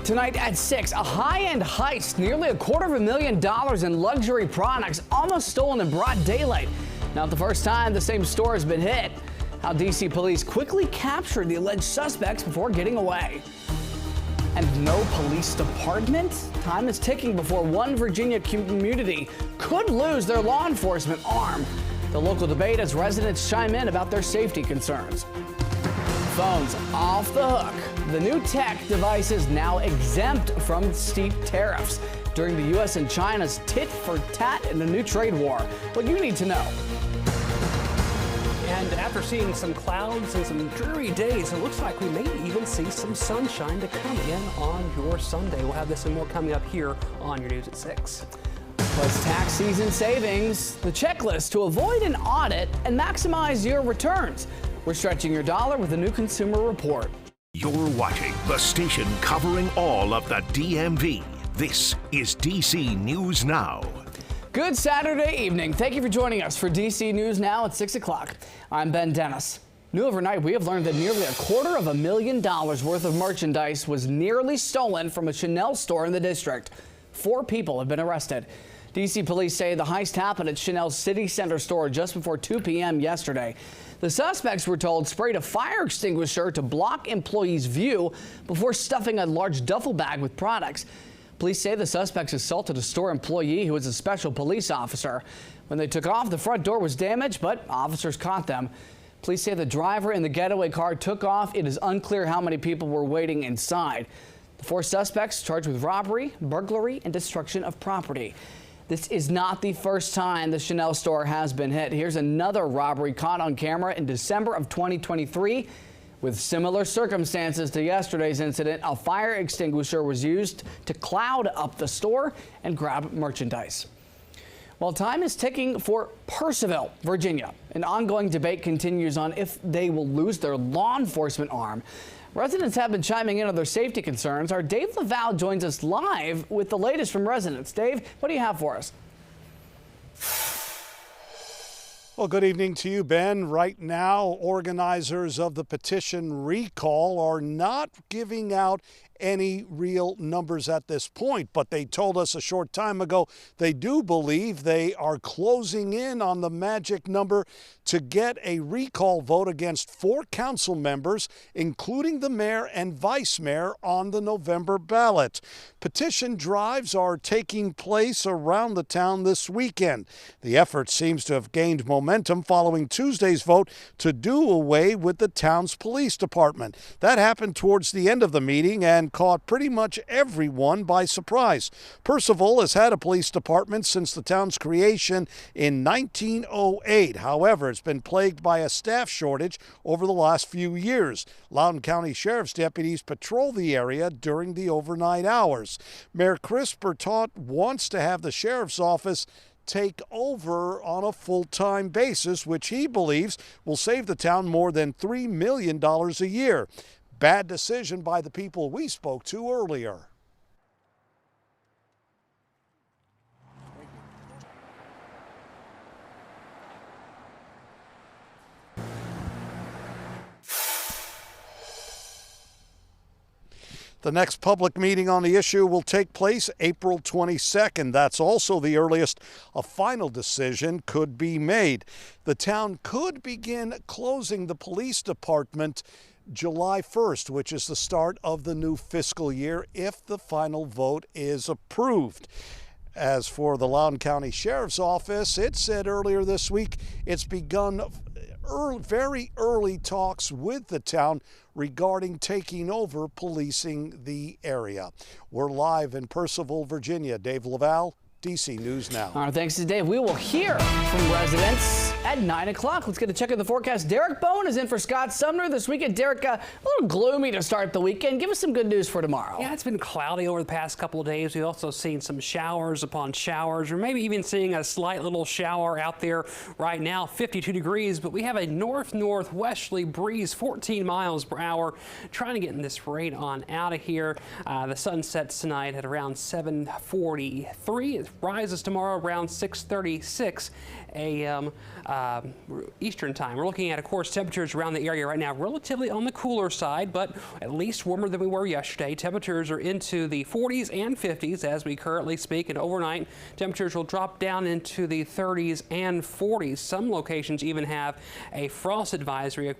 Tonight at 6, a high-end heist, nearly $250,000 in luxury products, almost stolen in broad daylight. Not the first time the same store has been hit. How D.C. police quickly captured the alleged suspects before getting away. And no police department? Time is ticking before one Virginia community could lose their law enforcement arm. The local debate as residents chime in about their safety concerns. Phones off the hook. The new tech device is now exempt from steep tariffs during the U.S. and China's tit-for-tat in the new trade war. What you need to know. And after seeing some clouds and some dreary days, it looks like we may even see some sunshine to come in on your Sunday. We'll have this and more coming up here on your News at 6. Plus tax season savings, the checklist to avoid an audit and maximize your returns. We're stretching your dollar with a new consumer report. You're watching the station covering all of the DMV. This is DC News Now. Good Saturday evening. Thank you for joining us for DC News Now at 6 o'clock. I'm Ben Dennis. New overnight, we have learned that nearly $250,000 worth of merchandise was nearly stolen from a Chanel store in the district. 4 people have been arrested. DC police say the heist happened at Chanel's City Center store just before 2 p.m. yesterday. The suspects, were told, sprayed a fire extinguisher to block employees' view before stuffing a large duffel bag with products. Police say the suspects assaulted a store employee who was a special police officer. When they took off, the front door was damaged, but officers caught them. Police say the driver in the getaway car took off. It is unclear how many people were waiting inside. The 4 suspects charged with robbery, burglary, and destruction of property. This is not the first time the Chanel store has been hit. Here's another robbery caught on camera in December of 2023. With similar circumstances to yesterday's incident, a fire extinguisher was used to cloud up the store and grab merchandise. Well, time is ticking for Purcellville, Virginia. An ongoing debate continues on if they will lose their law enforcement arm. Residents have been chiming in on their safety concerns. Our Dave Laval joins us live with the latest from residents. Dave, what do you have for us? Well, good evening to you, Ben. Right now, organizers of the petition recall are not giving out any real numbers at this point, but they told us a short time ago they do believe they are closing in on the magic number to get a recall vote against 4 council members, including the mayor and vice mayor, on the November ballot. Petition drives are taking place around the town this weekend. The effort seems to have gained momentum following Tuesday's vote to do away with the town's police department. That happened towards the end of the meeting and caught pretty much everyone by surprise. Purcellville has had a police department since the town's creation in 1908. However, it's been plagued by a staff shortage over the last few years. Loudoun County Sheriff's deputies patrol the area during the overnight hours. Mayor Chris Bertot wants to have the sheriff's office take over on a full-time basis, which he believes will save the town more than $3 million a year. Bad decision by the people we spoke to earlier. The next public meeting on the issue will take place April 22nd. That's also the earliest a final decision could be made. The town could begin closing the police department July 1st, which is the start of the new fiscal year, if the final vote is approved. As for the Loudoun County Sheriff's Office, it said earlier this week it's begun very early talks with the town regarding taking over policing the area. We're live in Purcellville, Virginia. Dave Laval, DC News Now. All right, thanks to Dave. We will hear from residents at 9 o'clock. Let's get a check of the forecast. Derek Bone is in for Scott Sumner this weekend. Derek, a little gloomy to start the weekend. Give us some good news for tomorrow. Yeah, it's been cloudy over the past couple of days. We've also seen some showers upon showers, or maybe even seeing a slight little shower out there right now. 52 degrees, but we have a north-northwesterly breeze, 14 miles per hour. Trying to get in this rain on out of here. The sun sets tonight at around 7:43. rises tomorrow around 6:36 a.m. Eastern time. We're looking at, of course, temperatures around the area right now relatively on the cooler side, but at least warmer than we were yesterday. Temperatures are into the 40s and 50s as we currently speak, and overnight temperatures will drop down into the 30s and 40s. Some locations even have a frost advisory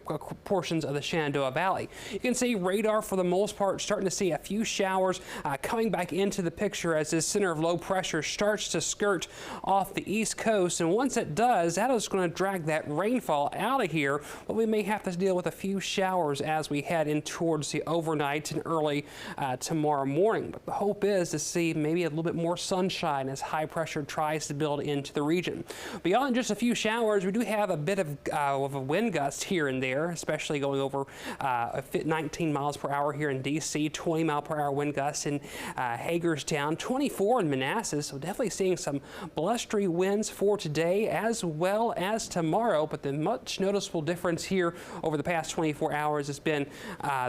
portions of the Shenandoah Valley. You can see radar for the most part starting to see a few showers coming back into the picture as this center of low pressure starts to skirt off the east coast, and once it does, that is going to drag that rainfall out of here, but we may have to deal with a few showers as we head in towards the overnight and early tomorrow morning. But the hope is to see maybe a little bit more sunshine as high pressure tries to build into the region. Beyond just a few showers, we do have a bit of a wind gust here and there, especially going over 19 miles per hour here in D.C., 20 mile per hour wind gusts in Hagerstown, 24 in Manassas. So definitely seeing some blustery winds for today as well as tomorrow. But the much noticeable difference here over the past 24 hours has been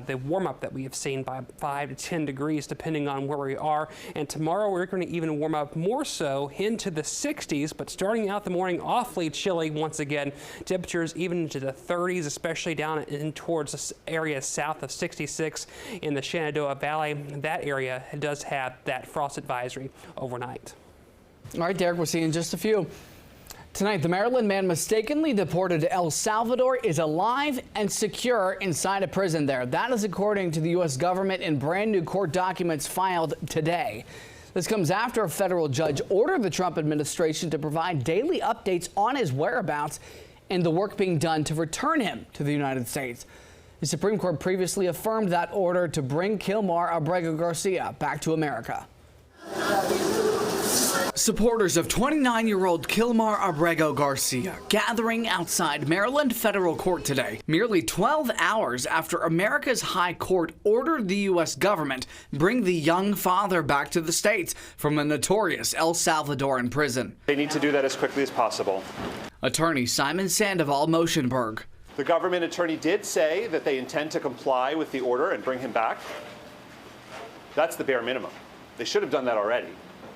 the warm up that we have seen by 5 to 10 degrees depending on where we are. And tomorrow we're going to even warm up more so into the 60s, but starting out the morning awfully chilly once again. Temperatures even into the 30s, especially down in towards the area south of 66 in the Shenandoah Valley. That area does have that frost advisory overnight. All right, Derek, we'll see you in just a few. Tonight, the Maryland man mistakenly deported to El Salvador is alive and secure inside a prison there. That is according to the U.S. government in brand new court documents filed today. This comes after a federal judge ordered the Trump administration to provide daily updates on his whereabouts and the work being done to return him to the United States. The Supreme Court previously affirmed that order to bring Kilmar Abrego Garcia back to America. Supporters of 29-year-old Kilmar Abrego Garcia gathering outside Maryland federal court today, merely 12 hours after America's high court ordered the U.S. government bring the young father back to the States from a notorious El Salvadoran prison. They need to do that as quickly as possible. Attorney Simon Sandoval Motionberg. The government attorney did say that they intend to comply with the order and bring him back. That's the bare minimum. They should have done that already.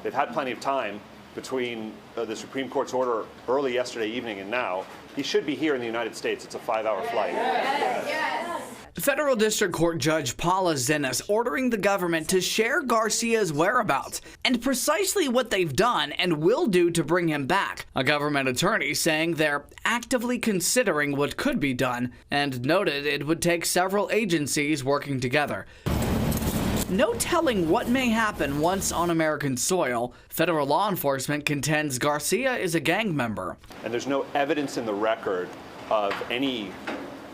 They've had plenty of time between the Supreme Court's order early yesterday evening and now. He should be here in the United States. It's a 5-hour flight. Yes. Federal District Court Judge Paula Zinnes ordering the government to share Garcia's whereabouts and precisely what they've done and will do to bring him back. A government attorney saying they're actively considering what could be done and noted it would take several agencies working together. No telling what may happen once on American soil. Federal law enforcement contends Garcia is a gang member. And there's no evidence in the record of any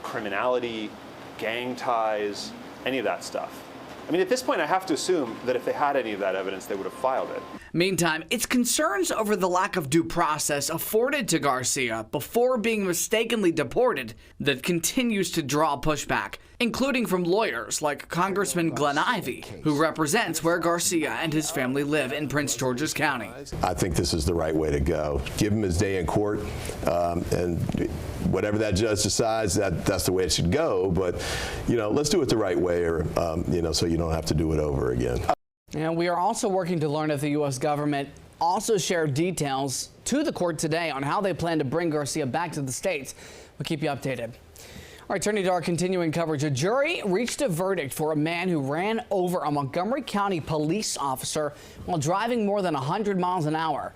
criminality, gang ties, any of that stuff. I mean, at this point, I have to assume that if they had any of that evidence, they would have filed it. Meantime, it's concerns over the lack of due process afforded to Garcia before being mistakenly deported that continues to draw pushback, including from lawyers like Congressman Glenn Ivey, who represents where Garcia and his family live in Prince George's County. I think this is the right way to go. Give him his day in court, and whatever that judge decides, that's the way it should go. But, you know, let's do it the right way, or, you know, so you don't have to do it over again. And we are also working to learn if the U.S. government also shared details to the court today on how they plan to bring Garcia back to the States. We'll keep you updated. All right, turning to our continuing coverage, a jury reached a verdict for a man who ran over a Montgomery County police officer while driving more than 100 miles an hour.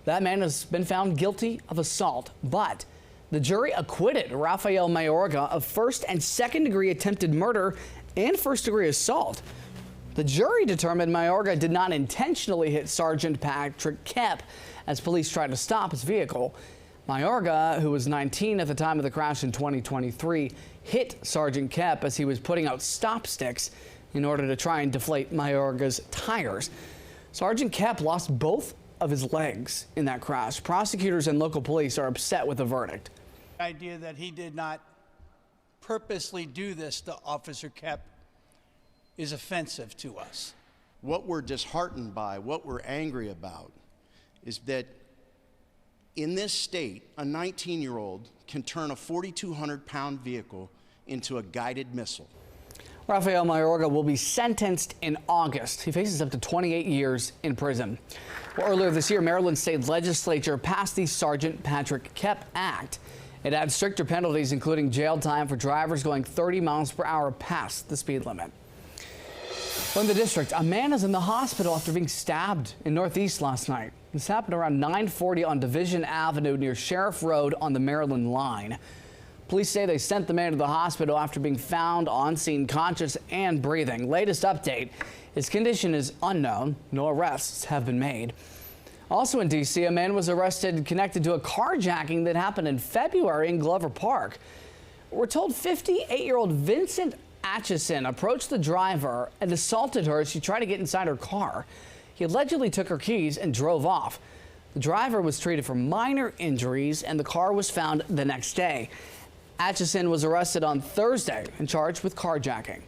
That man has been found guilty of assault, but the jury acquitted Rafael Mayorga of first and second degree attempted murder and first degree assault. The jury determined Mayorga did not intentionally hit Sergeant Patrick Kemp as police tried to stop his vehicle. Mayorga, who was 19 at the time of the crash in 2023, hit Sergeant Kemp as he was putting out stop sticks in order to try and deflate Mayorga's tires. Sergeant Kemp lost both of his legs in that crash. Prosecutors and local police are upset with the verdict. The idea that he did not purposely do this to Officer Kemp is offensive to us. What we're disheartened by, what we're angry about, is that in this state, a 19-year-old can turn a 4,200-pound vehicle into a guided missile. Rafael Mayorga will be sentenced in August. He faces up to 28 years in prison. Well, earlier this year, Maryland State Legislature passed the Sergeant Patrick Kep Act. It adds stricter penalties, including jail time for drivers going 30 miles per hour past the speed limit. From the district, a man is in the hospital after being stabbed in Northeast last night. This happened around 9:40 on Division Avenue near Sheriff Road on the Maryland line. Police say they sent the man to the hospital after being found on scene conscious and breathing. Latest update, his condition is unknown. No arrests have been made. Also in D.C., a man was arrested connected to a carjacking that happened in February in Glover Park. We're told 58-year-old Vincent Atchison approached the driver and assaulted her as she tried to get inside her car. He allegedly took her keys and drove off. The driver was treated for minor injuries and the car was found the next day. Atchison was arrested on Thursday and charged with carjacking.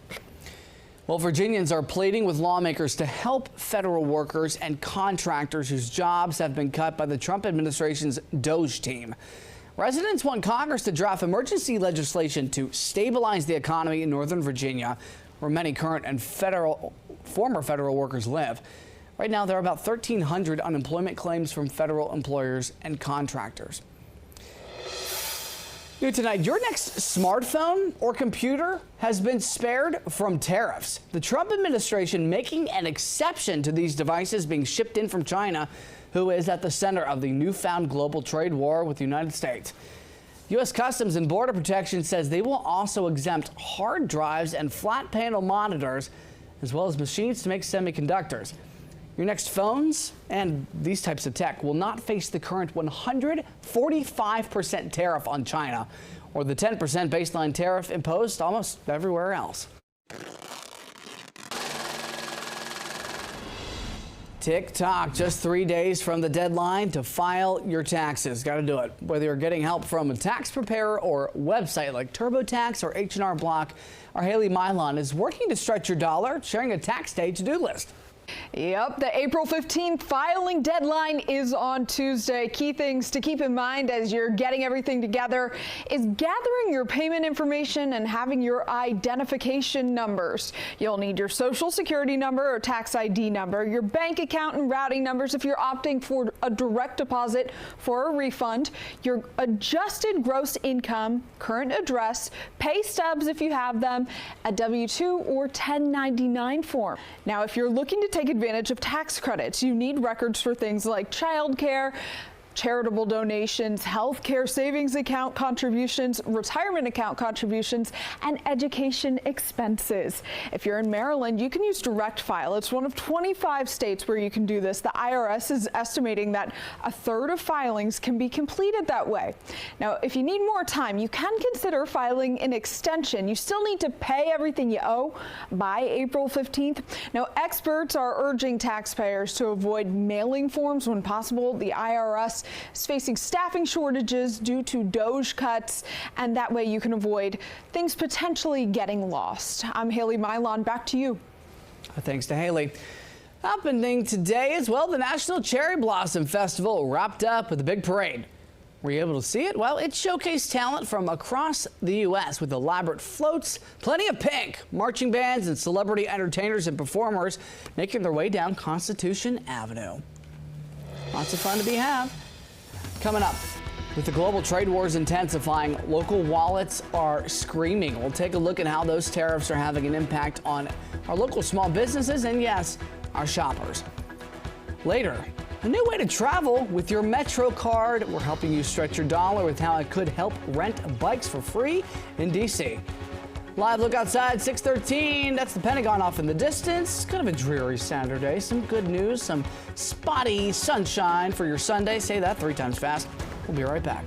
Well, Virginians are pleading with lawmakers to help federal workers and contractors whose jobs have been cut by the Trump administration's DOGE team. Residents want Congress to draft emergency legislation to stabilize the economy in Northern Virginia, where many current and former federal workers live. Right now, there are about 1,300 unemployment claims from federal employers and contractors. New tonight, your next smartphone or computer has been spared from tariffs. The Trump administration making an exception to these devices being shipped in from China, who is at the center of the newfound global trade war with the United States. U.S. Customs and Border Protection says they will also exempt hard drives and flat panel monitors, as well as machines to make semiconductors. Your next phones and these types of tech will not face the current 145% tariff on China, or the 10% baseline tariff imposed almost everywhere else. Tick-tock, just 3 days from the deadline to file your taxes. Got to do it. Whether you're getting help from a tax preparer or website like TurboTax or H&R Block, our Haley Milon is working to stretch your dollar, sharing a tax day to-do list. Yep, the April 15th filing deadline is on Tuesday. Key things to keep in mind as you're getting everything together is gathering your payment information and having your identification numbers. You'll need your social security number or tax ID number, your bank account and routing numbers if you're opting for a direct deposit for a refund, your adjusted gross income, current address, pay stubs if you have them, a W-2 or 1099 form. Now, if you're looking to take advantage of tax credits, you need records for things like childcare, charitable donations, health care savings account contributions, retirement account contributions, and education expenses. If you're in Maryland, you can use Direct File. It's one of 25 states where you can do this. The IRS is estimating that a third of filings can be completed that way. Now, if you need more time, you can consider filing an extension. You still need to pay everything you owe by April 15th. Now, experts are urging taxpayers to avoid mailing forms when possible. The IRS is facing staffing shortages due to DOGE cuts, and that way you can avoid things potentially getting lost. I'm Haley Milon. Back to you. Thanks to Haley. Happening today as well, the National Cherry Blossom Festival wrapped up with a big parade. Were you able to see it? Well, it showcased talent from across the U.S. with elaborate floats, plenty of pink, marching bands, and celebrity entertainers and performers making their way down Constitution Avenue. Lots of fun to be had. Coming up, with the global trade wars intensifying, local wallets are screaming. We'll take a look at how those tariffs are having an impact on our local small businesses and, yes, our shoppers. Later, a new way to travel with your Metro card. We're helping you stretch your dollar with how it could help rent bikes for free in D.C. Live look outside, 6:13. That's the Pentagon off in the distance. Kind of a dreary Saturday. Some good news, some spotty sunshine for your Sunday. Say that 3 times fast. We'll be right back.